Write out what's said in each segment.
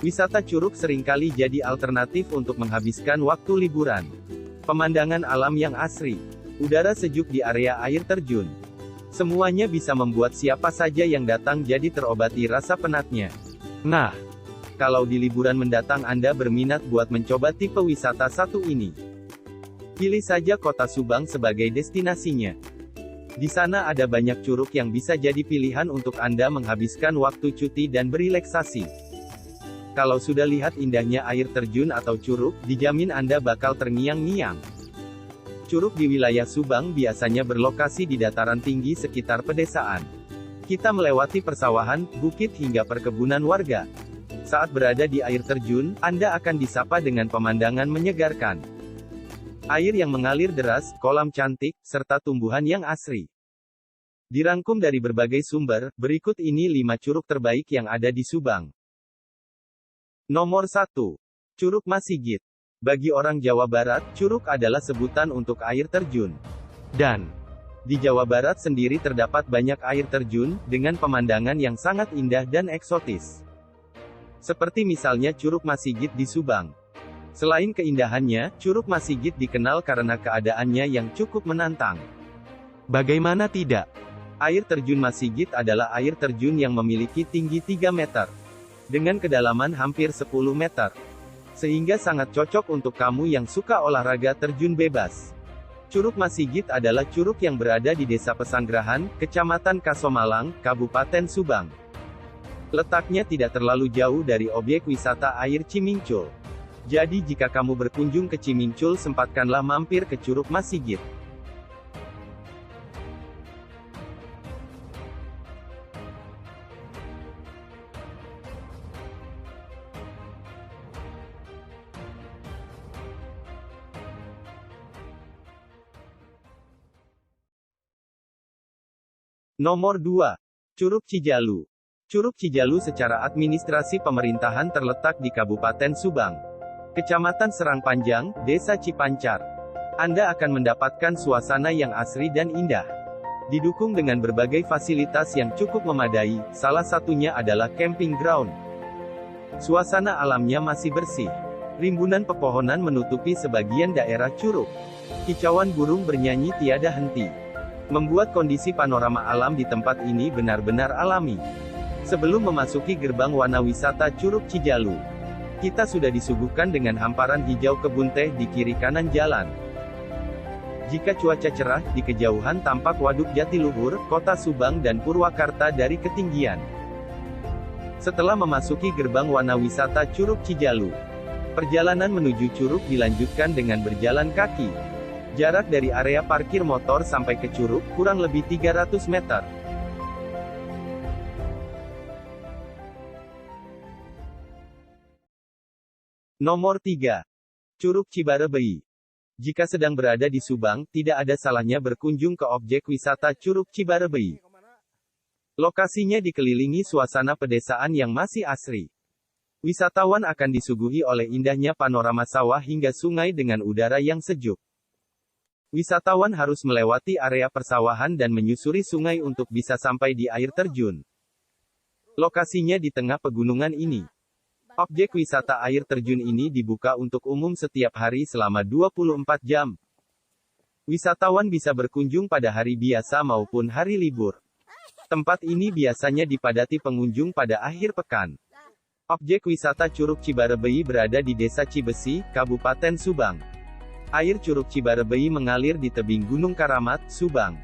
Wisata Curug seringkali jadi alternatif untuk menghabiskan waktu liburan. Pemandangan alam yang asri, udara sejuk di area air terjun. Semuanya bisa membuat siapa saja yang datang jadi terobati rasa penatnya. Nah, kalau di liburan mendatang Anda berminat buat mencoba tipe wisata satu ini, pilih saja Kota Subang sebagai destinasinya. Di sana ada banyak curug yang bisa jadi pilihan untuk Anda menghabiskan waktu cuti dan berelaksasi. Kalau sudah lihat indahnya air terjun atau curug, dijamin Anda bakal terngiang-ngiang. Curug di wilayah Subang biasanya berlokasi di dataran tinggi sekitar pedesaan. Kita melewati persawahan, bukit hingga perkebunan warga. Saat berada di air terjun, Anda akan disapa dengan pemandangan menyegarkan. Air yang mengalir deras, kolam cantik, serta tumbuhan yang asri. Dirangkum dari berbagai sumber, berikut ini 5 curug terbaik yang ada di Subang. Nomor 1. Curug Masigit. Bagi orang Jawa Barat, curug adalah sebutan untuk air terjun. Dan di Jawa Barat sendiri terdapat banyak air terjun, dengan pemandangan yang sangat indah dan eksotis. Seperti misalnya Curug Masigit di Subang. Selain keindahannya, Curug Masigit dikenal karena keadaannya yang cukup menantang. Bagaimana tidak? Air terjun Masigit adalah air terjun yang memiliki tinggi 3 meter. Dengan kedalaman hampir 10 meter. Sehingga sangat cocok untuk kamu yang suka olahraga terjun bebas. Curug Masigit adalah curug yang berada di Desa Pesanggerahan, Kecamatan Kasomalang, Kabupaten Subang. Letaknya tidak terlalu jauh dari objek wisata air Cimincul. Jadi jika kamu berkunjung ke Cimincul, sempatkanlah mampir ke Curug Masigit. Nomor 2. Curug Cijalu. Curug Cijalu secara administrasi pemerintahan terletak di Kabupaten Subang, Kecamatan Serang Panjang, Desa Cipancar. Anda akan mendapatkan suasana yang asri dan indah. Didukung dengan berbagai fasilitas yang cukup memadai, salah satunya adalah camping ground. Suasana alamnya masih bersih. Rimbunan pepohonan menutupi sebagian daerah curug. Kicauan burung bernyanyi tiada henti, membuat kondisi panorama alam di tempat ini benar-benar alami. Sebelum memasuki gerbang wana wisata Curug Cijalu, kita sudah disuguhkan dengan hamparan hijau kebun teh di kiri kanan jalan. Jika cuaca cerah, di kejauhan tampak Waduk Jatiluhur, Kota Subang dan Purwakarta dari ketinggian. Setelah memasuki gerbang wana wisata Curug Cijalu, perjalanan menuju curug dilanjutkan dengan berjalan kaki. Jarak dari area parkir motor sampai ke curug, kurang lebih 300 meter. Nomor 3. Curug Cibarebei. Jika sedang berada di Subang, tidak ada salahnya berkunjung ke objek wisata Curug Cibarebei. Lokasinya dikelilingi suasana pedesaan yang masih asri. Wisatawan akan disuguhi oleh indahnya panorama sawah hingga sungai dengan udara yang sejuk. Wisatawan harus melewati area persawahan dan menyusuri sungai untuk bisa sampai di air terjun. Lokasinya di tengah pegunungan ini. Objek wisata air terjun ini dibuka untuk umum setiap hari selama 24 jam. Wisatawan bisa berkunjung pada hari biasa maupun hari libur. Tempat ini biasanya dipadati pengunjung pada akhir pekan. Objek wisata Curug Cibarebei berada di Desa Cibesi, Kabupaten Subang. Air Curug Cibarebei mengalir di tebing Gunung Karamat, Subang.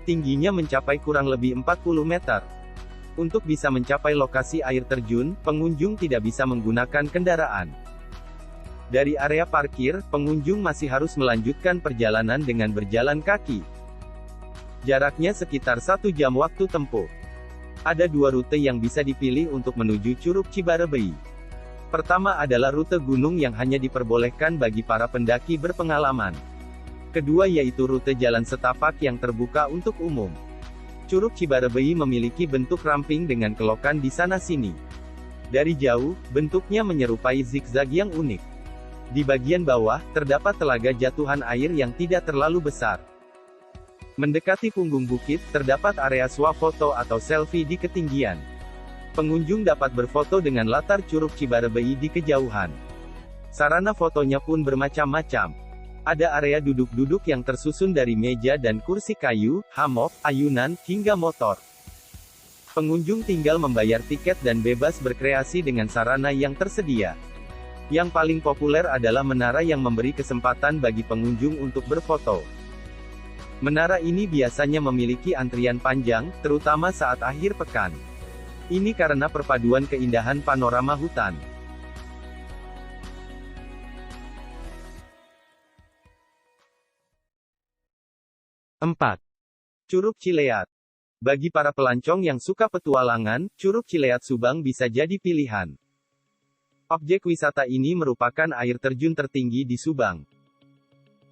Tingginya mencapai kurang lebih 40 meter. Untuk bisa mencapai lokasi air terjun, pengunjung tidak bisa menggunakan kendaraan. Dari area parkir, pengunjung masih harus melanjutkan perjalanan dengan berjalan kaki. Jaraknya sekitar 1 jam waktu tempuh. Ada 2 rute yang bisa dipilih untuk menuju Curug Cibarebei. Pertama adalah rute gunung yang hanya diperbolehkan bagi para pendaki berpengalaman. Kedua yaitu rute jalan setapak yang terbuka untuk umum. Curug Cibarebei memiliki bentuk ramping dengan kelokan di sana-sini. Dari jauh, bentuknya menyerupai zigzag yang unik. Di bagian bawah, terdapat telaga jatuhan air yang tidak terlalu besar. Mendekati punggung bukit, terdapat area swafoto atau selfie di ketinggian. Pengunjung dapat berfoto dengan latar Curug Cibarebei di kejauhan. Sarana fotonya pun bermacam-macam. Ada area duduk-duduk yang tersusun dari meja dan kursi kayu, hammock, ayunan, hingga motor. Pengunjung tinggal membayar tiket dan bebas berkreasi dengan sarana yang tersedia. Yang paling populer adalah menara yang memberi kesempatan bagi pengunjung untuk berfoto. Menara ini biasanya memiliki antrian panjang, terutama saat akhir pekan. Ini karena perpaduan keindahan panorama hutan. 4. Curug Cileat. Bagi para pelancong yang suka petualangan, Curug Cileat Subang bisa jadi pilihan. Objek wisata ini merupakan air terjun tertinggi di Subang.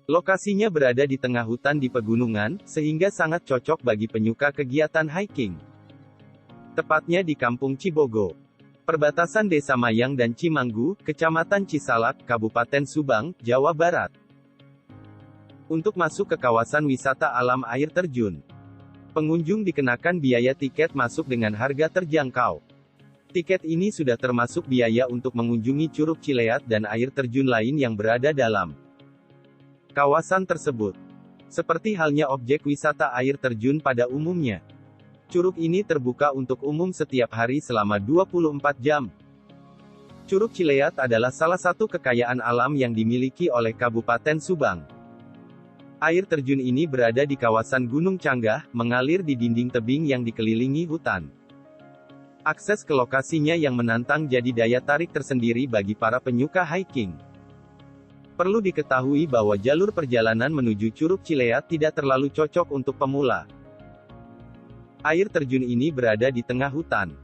Lokasinya berada di tengah hutan di pegunungan, sehingga sangat cocok bagi penyuka kegiatan hiking. Tepatnya di Kampung Cibogo, perbatasan Desa Mayang dan Cimanggu, Kecamatan Cisalak, Kabupaten Subang, Jawa Barat. Untuk masuk ke kawasan wisata alam air terjun, pengunjung dikenakan biaya tiket masuk dengan harga terjangkau. Tiket ini sudah termasuk biaya untuk mengunjungi Curug Cileat dan air terjun lain yang berada dalam kawasan tersebut. Seperti halnya objek wisata air terjun pada umumnya, curug ini terbuka untuk umum setiap hari selama 24 jam. Curug Cileat adalah salah satu kekayaan alam yang dimiliki oleh Kabupaten Subang. Air terjun ini berada di kawasan Gunung Canggah, mengalir di dinding tebing yang dikelilingi hutan. Akses ke lokasinya yang menantang jadi daya tarik tersendiri bagi para penyuka hiking. Perlu diketahui bahwa jalur perjalanan menuju Curug Cileat tidak terlalu cocok untuk pemula. Air terjun ini berada di tengah hutan,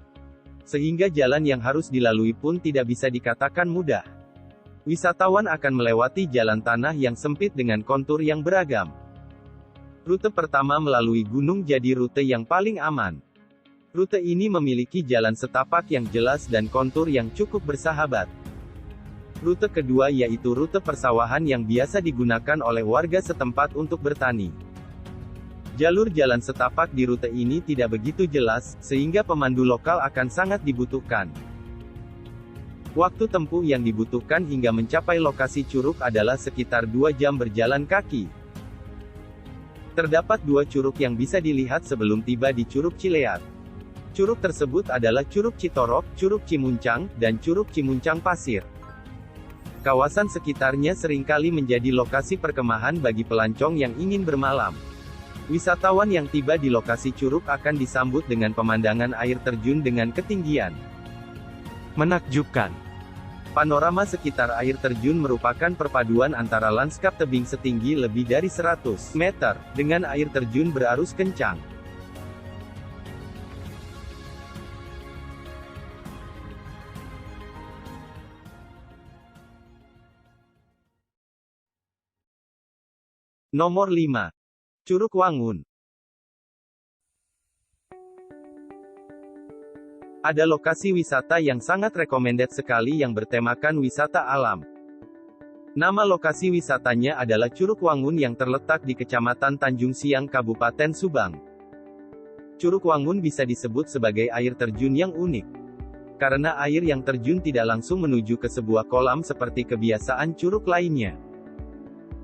sehingga jalan yang harus dilalui pun tidak bisa dikatakan mudah. Wisatawan akan melewati jalan tanah yang sempit dengan kontur yang beragam. Rute pertama melalui gunung jadi rute yang paling aman. Rute ini memiliki jalan setapak yang jelas dan kontur yang cukup bersahabat. Rute kedua yaitu rute persawahan yang biasa digunakan oleh warga setempat untuk bertani. Jalur jalan setapak di rute ini tidak begitu jelas, sehingga pemandu lokal akan sangat dibutuhkan. Waktu tempuh yang dibutuhkan hingga mencapai lokasi curug adalah sekitar 2 jam berjalan kaki. Terdapat 2 curug yang bisa dilihat sebelum tiba di Curug Cileat. Curug tersebut adalah Curug Citorok, Curug Cimuncang, dan Curug Cimuncang Pasir. Kawasan sekitarnya seringkali menjadi lokasi perkemahan bagi pelancong yang ingin bermalam. Wisatawan yang tiba di lokasi curug akan disambut dengan pemandangan air terjun dengan ketinggian menakjubkan. Panorama sekitar air terjun merupakan perpaduan antara lanskap tebing setinggi lebih dari 100 meter, dengan air terjun berarus kencang. Nomor 5. Curug Wangun. Ada lokasi wisata yang sangat recommended sekali yang bertemakan wisata alam. Nama lokasi wisatanya adalah Curug Wangun yang terletak di Kecamatan Tanjung Siang, Kabupaten Subang. Curug Wangun bisa disebut sebagai air terjun yang unik, karena air yang terjun tidak langsung menuju ke sebuah kolam seperti kebiasaan curug lainnya.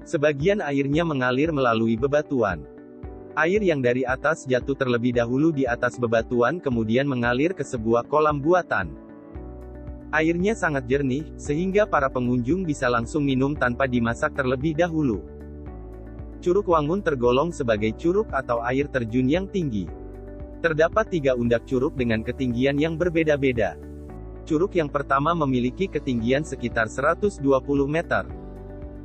Sebagian airnya mengalir melalui bebatuan. Air yang dari atas jatuh terlebih dahulu di atas bebatuan kemudian mengalir ke sebuah kolam buatan. Airnya sangat jernih, sehingga para pengunjung bisa langsung minum tanpa dimasak terlebih dahulu. Curug Wangun tergolong sebagai curug atau air terjun yang tinggi. Terdapat 3 undak curug dengan ketinggian yang berbeda-beda. Curug yang pertama memiliki ketinggian sekitar 120 meter.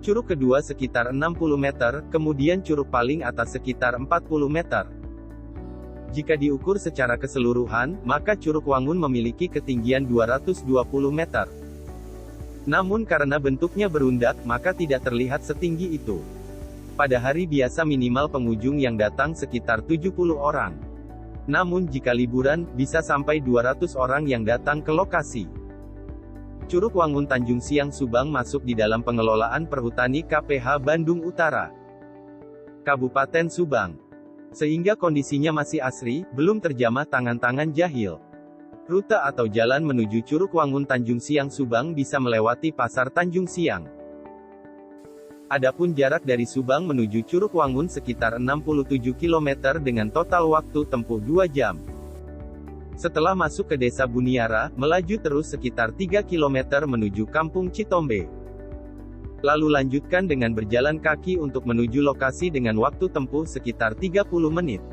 Curug kedua sekitar 60 meter, kemudian curug paling atas sekitar 40 meter. Jika diukur secara keseluruhan, maka Curug Wangun memiliki ketinggian 220 meter. Namun karena bentuknya berundak, maka tidak terlihat setinggi itu. Pada hari biasa minimal pengunjung yang datang sekitar 70 orang. Namun jika liburan, bisa sampai 200 orang yang datang ke lokasi. Curug Wangun Tanjung Siang Subang masuk di dalam pengelolaan Perhutani KPH Bandung Utara, Kabupaten Subang. Sehingga kondisinya masih asri, belum terjamah tangan-tangan jahil. Rute atau jalan menuju Curug Wangun Tanjung Siang Subang bisa melewati Pasar Tanjung Siang. Adapun jarak dari Subang menuju Curug Wangun sekitar 67 km dengan total waktu tempuh 2 jam. Setelah masuk ke Desa Buniara, melaju terus sekitar 3 km menuju Kampung Citombe. Lalu lanjutkan dengan berjalan kaki untuk menuju lokasi dengan waktu tempuh sekitar 30 menit.